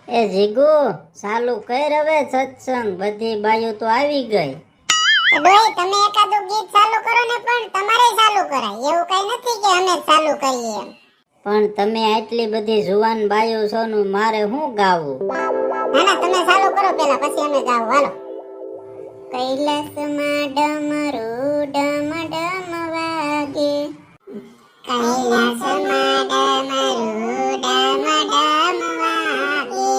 એ જીગુ ચાલુ કર હવે સત્સંગ, બધી બાયું તો આવી ગઈ. ડોઈ તમે એકાદું ગીત ચાલુ કરો ને, પણ તમારે ચાલુ કરાય એવું કઈ નથી કે અમે ચાલુ કરીએ એમ. પણ તમે આટલી બધી જુવાન બાયું છો નું મારે શું ગાવું? ના ના તમે ચાલુ કરો પેલા, પછી અમે ગાવું. હાલો. કૈલાસમાં ડમરું ડમ ડમ વાગે, કૈલાસમાં ડમરું ડમ ડમ વાગે,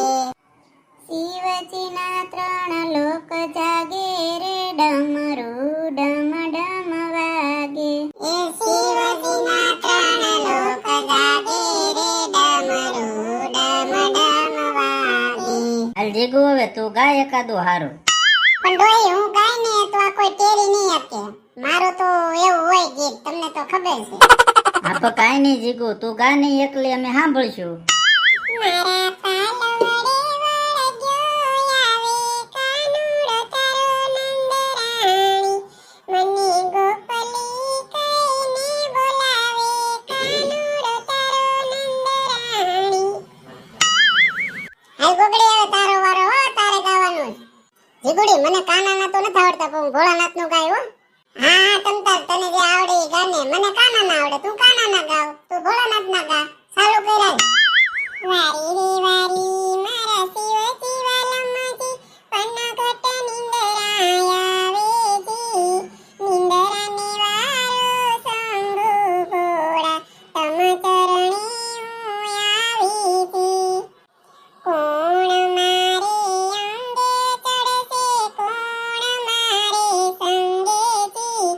શિવજીના 3 લોક જાગે રે, ડમરું ડમ ડમ વાગે. એ શિવજીના 3 લોક જાગે રે, ડમરું ડમ ડમ વાગે. હાલ જીગુ હવે તું ગાય એકાદું હારું. પણ ડોઈ હું ગાય ને તો આ કોઈ ટેરી નહીં આપે. મારું તો એવું હોય ગીત, તમને તો ખબર છે. હા તો કાંઈ નહીં જીગુ, તું ગા નહીં એકલી, અમે સાંભળશું. મારા પાલવડે વળગ્યો આવે કાનુડો તારો નંદરાણી, મને ગોપલી કહીને બોલાવે કાનુડો તારો નંદરાણી. હાલ ગોગડી હવે તારો વારો હો, તારે ગાવાનું. જીગુડી મને કાનાના તો નથી આવડતા, પણ ભોળાનાથ નું ગાય હો. હા તમતાર તને જે આવડે એ ગાને, મને કાના ના આવડે, તું કાના ના ગાવ, તું ભોળાનાથ ના ગા. ચાલુ કરાય. વારી રે વારી મારા શિવ શિવાલમજી, પન્નઘટ નિંદરા આવેજી, નિંદરા નિવારો શંભુ ભોળા, તમ ચરણે હું આવીજી. કોણ મારે અંગે ચડશે, કોણ મારે સંગેજી,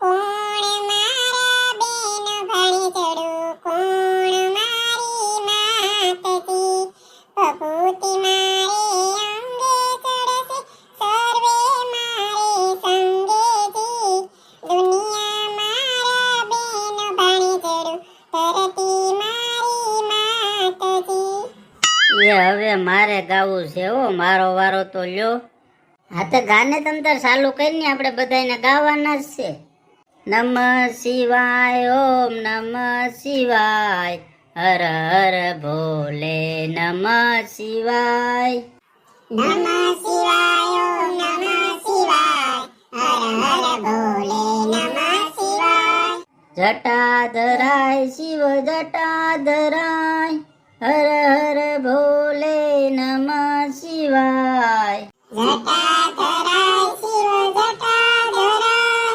કોણ મારા બેન ભણી ચડું, કોણ મારી માતજી, ભભૂતિ મારે અંગે ચડશે, સર્વે મારે સંગેજી, દુનિયા મારા બેન ભણી ચડું, ધરતી મારી માતજી. એ હવે મારે ગાવું છે હો, મારો વારો તો લ્યો. હા તો ગાને તમ તાર ચાલુ કરીને આપણે બધાને ગાવાના જ છે. નમઃ શિવાય, ઓમ નમઃ શિવાય, હર હર ભોલે નમઃ શિવાય. નમઃ શિવાય, ઓમ નમઃ શિવાય, હર હર ભોલે નમઃ શિવાય. જટા ધરાય શિવ જટા ધરાય, હર હર ભોલે નમઃ શિવાય. જટા ધરાય શિવ જટા ધરાય,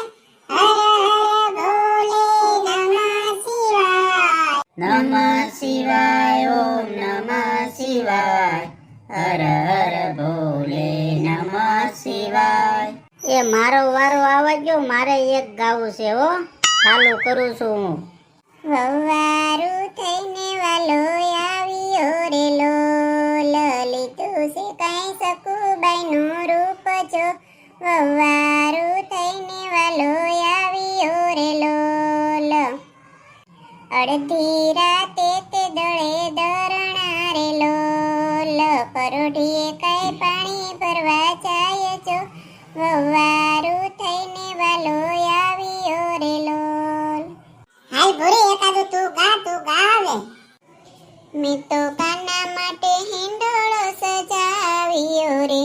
હર હર ભોલે નમઃ શિવાય. નમઃ શિવાય, ઓમ નમઃ શિવાય, હર હર ભોલે નમઃ શિવાય. એ મારો વારો આવવા ગયો, મારે એક ગાવું છે હો, ચાલુ કરું છું હું. વવારું થઈને વાલો આવ્યો રે લોલ, લીધું છે કઈ સકુબાઈનું રૂપ જો. વવારું થઈને વાલો આવ્યો રે લોલ, અડધી રાતે તે દળે દરણા રે લોલ, પરોઢીએ કઈ પાણી ભરવા જાય જો. વવારું થઈને વાલો આવ્યો રે લોલ. હાલ ભૂરી એકાદું તું ગા હવે. મેં તો કાના માટે હિંડોળો સજાવ્યો રે,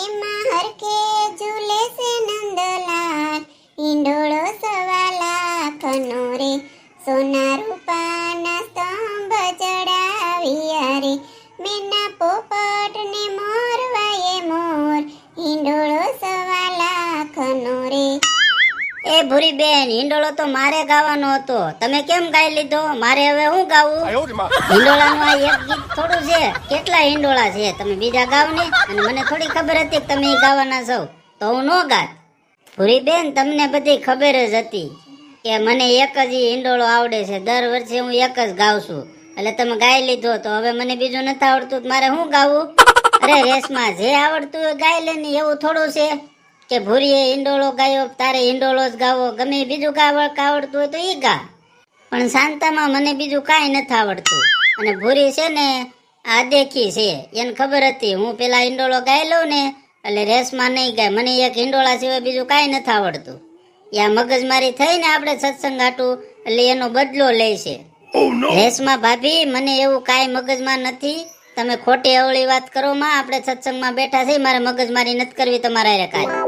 એમાં હરખે ઝૂલે છે નંદલાલ, હિંડોળો 1.25 લાખનો રે, સોના રૂપાના સ્તંભ ચડાવ્યા રે, મેના પોપટ ને મોરવાએ મોર, હિંડોળો 1.25 લાખનો રે. એ ભૂરી બેન, હિંડોળો તો મારે ગાવાનો હતો, તમે કેમ ગાઈ લીધો? મારે હવે હું ગાવું? હિંડોળાનું આ એક ગીત થોડું છે, કેટલા હિંડોળા છે, તમે બીજા ગાવ ને. અને મને થોડી ખબર હતી કે તમે ગાવાના છો, તો હું નો ગાત. ભૂરી બેન, તમને બધી ખબર જ હતી કે મને એક જ હિંડોળો આવડે છે, દર વર્ષે હું એક જ ગાઉં છું, એટલે તમે ગાઈ લીધો, તો હવે મને બીજું નથી આવડતું, તો મારે શું ગાવું? અરે રેશમાં, જે આવડતું હોય ગાઈ લે ને, એવું થોડું છે કે ભૂરીએ હિંડોળો ગાયો તારે હિંડોળો જ ગાવો, ગમે બીજું આવડતું હોય તો ઈ ગા. પણ શાંતામાં મને બીજું કાંઈ નથી આવડતું, અને ભૂરી છે ને આ દેખી છે, એને ખબર હતી હું પેલા હિંડોળો ગાઈ લઉં ને એટલે રેશમાં નહીં ગાય, મને એક હિંડોળા સિવાય બીજું કાંઈ નથી આવડતું. યા મગજમારી થઈ ને આપણે સત્સંગ હાટું એટલે એનો બદલો લે છે. રેશમા ભાભી, મને એવું કાંઈ મગજમાં નથી, તમે ખોટી અવળી વાત કરો માં, આપણે સત્સંગમાં બેઠા છીએ, મારે મગજમારી નથી કરવી તમારા હારે કાંઈ.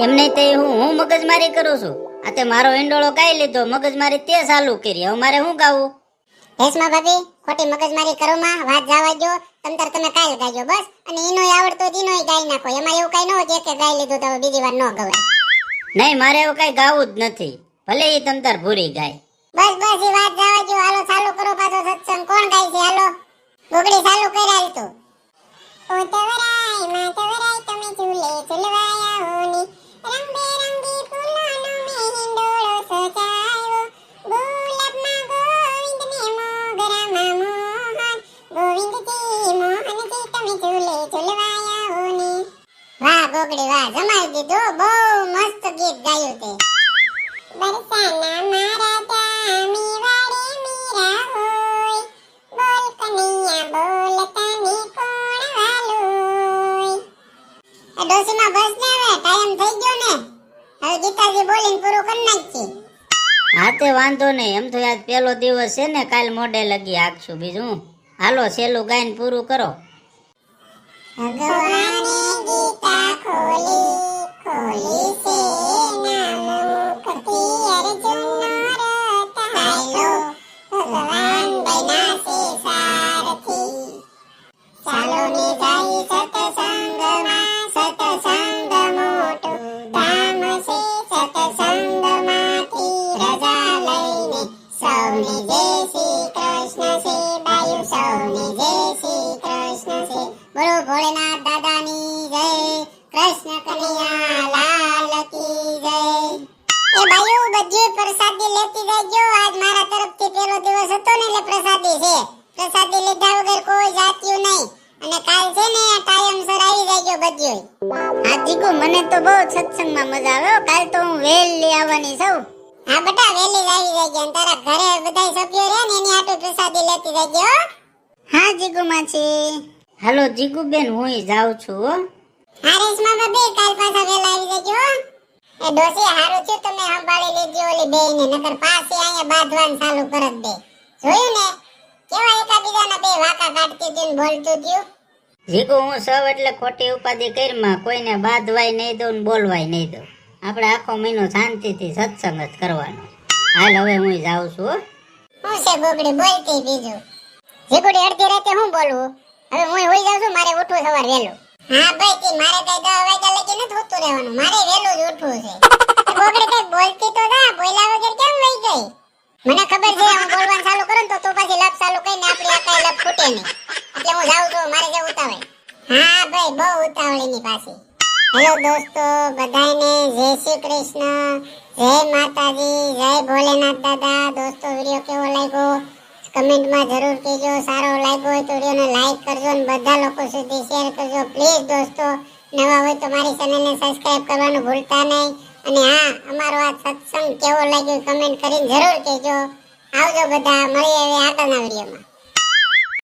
એમ નહીં તે હું મગજમારી કરું છું. આ તે મારો હિંડોળો ગાઈ લીધો, મગજમારી તે ચાલુ કરી, હવે મારે શું ગાવું? રેશમા ભાભી ખોટી મગજમારી કરો માં, વાત જવા દો. તમતાર તમે કાલ ગાજો બસ, અને ઈનોય આવડતો જ ઈનોય ગાઈ નાખો. એમાં એવું કઈ ન હોય કે ગાઈ લીધું તો હવે બીજી વાર ન ગવાય. નહીં, મારે એવું કઈ ગાવું જ નથી, ભલે ઈ તમતાર ભૂરી ગાય. બસ બસ ઈ વાત જવા દો. હાલો ચાલુ કરો પાછો સત્સંગ. કોણ ગાય છે? હાલો ગોગડી ચાલુ કરી હાલ તું. ઓ તવરાય માં તવરાય તમે ઝૂલે ઝૂલવાયા હોની, રંગબેરંગી ફૂલોનો મેં હિંડોળો સજાયો, ગુલાબમાં ગોવિંદને મોગરામાં મોહન, ગોવિંદજી મોહનજી તમે ઝૂલે ઝૂલવાયા હોની. વાહ ગોગડી વાહ, જમાઈ દીધું. બહુ મસ્ત ગીત ગાયું તે. બરસાના મારા દામી વાળે મીરા હોય, બોલ કનૈયા બોલ તને કોણ વાલોય. આ ડોસીમાં બસ ને, હવે ટાઈમ થઈ ગયો ને, હવે ગીતાજી બોલીને પૂરું કરી નાખી. હા તે વાંધો નહીં, એમ તો આજ પહેલો દિવસ છે ને, કાલ મોડે લગી આખશું. બીજું હાલો છેલ્લું ગાઈને પૂરું કરો. ભગવાને ગીતા ખોલી ખોલી છે નામ મુખથી અર્જુનનો રથ હાલ્યો, ભગવાન બન્યા છે સારથી. ચાલો ને જાય સત્સંગમાં, સત્સંગ મોટું ધામ છે, સત્સંગમાંથી રજા લઈને સૌને જય શ્રી કૃષ્ણ છે, બાયુ સૌને જય શ્રી કૃષ્ણ છે. બોલો ભોળેનાથ દાદાની જય, કૃષ્ણ કનૈયા લાલ કી જય. એ બાયુ બધી પ્રસાદી લેતી જજો. આજ મારા તરફથી પહેલો દિવસ હતો ને એટલે પ્રસાદી છે. પ્રસાદી લીધા વગર કોઈ જાત્યું નહીં. અને કાલ છે ને ટાઈમસર આવી જજો બધ્યોય. હા જીગુ, મને તો બહુ સત્સંગમાં મજા આવે હો. કાલ તો હું વહેલી આવવાની છું. હા બેટા વહેલી જ આવી જજો. અને તારા ઘરે બધાય સભ્યો રહે ને એની હાટુ પ્રસાદી લેતી જજો હો. હા જીગુ માછી. હાલો જીગુ બેન, હું જાઉં છું હો. હા રેશમા ભાભી કાલ પાછા વહેલા આવી જજો હો. એ ડોસી હારું થયું તમે સંભાળી લીધી ઓલી બેયને, નકર પાછી અહીંયા બાંધવાનું ચાલુ કરત દે. જોયું ને કેવા એકાબીજાના બે વાકા કાઢતી હતી ને બોલતું થયું. જીગુ, હું સૌ એટલે ખોટી ઉપાધિ કરીમાં કોઈને બાંધવાય નહીં દઉં ને બોલવાય નહીં દઉં. આપણે આખો મહિનો શાંતિથી સત્સંગ જ કરવાનો. હાલ હવે હું જાઉં છું હો. હું છે બોગડી બોલતી બીજું. જીગુડી અડધી રાતે હું બોલવું? હવે હું હોઈ જાઉં છું, મારે ઉઠવું સવાર વહેલું. હા ભાઈ તી મારે કઈ 10 વાગ્યા લગી નથી ઉઠતું રહેવાનું, મારે વહેલું જ ઉઠવું છે. બોગડી કઈ બોલતી તો જા, બોલ્યા વગર કેમ વઈ ગઈ? મને ખબર છે હું બોલવાનું ચાલુ કરું ને તો તું પાછી લપ ચાલુ કરીને આપણી આ કઈ લપ ફૂટે નહીં. એટલે હું જાઉં છું, મારે જે ઉતાવળ. હા ભાઈ બહુ ઉતાવળીની પાછી. હેલો દોસ્તો, બધાને જય શ્રી કૃષ્ણ, જય માતાજી, જય ભોલેનાથ દાદા. દોસ્તો વિડિયો કેવો લાગ્યો કમેન્ટમાં જરૂર કહેજો. સારો લાગ્યો હોય તો વિડિયોને લાઈક કરજો અને બધા લોકો સુધી શેર કરજો પ્લીઝ દોસ્તો. નવા હોય તો મારી ચેનલને સબસ્ક્રાઇબ કરવાનું ભૂલતા નહીં. અને હા, અમારો આ સત્સંગ કેવો લાગ્યો કમેન્ટ કરીને જરૂર કહેજો. આવજો બધા, મળીએ હવે આગળના વિડિયોમાં.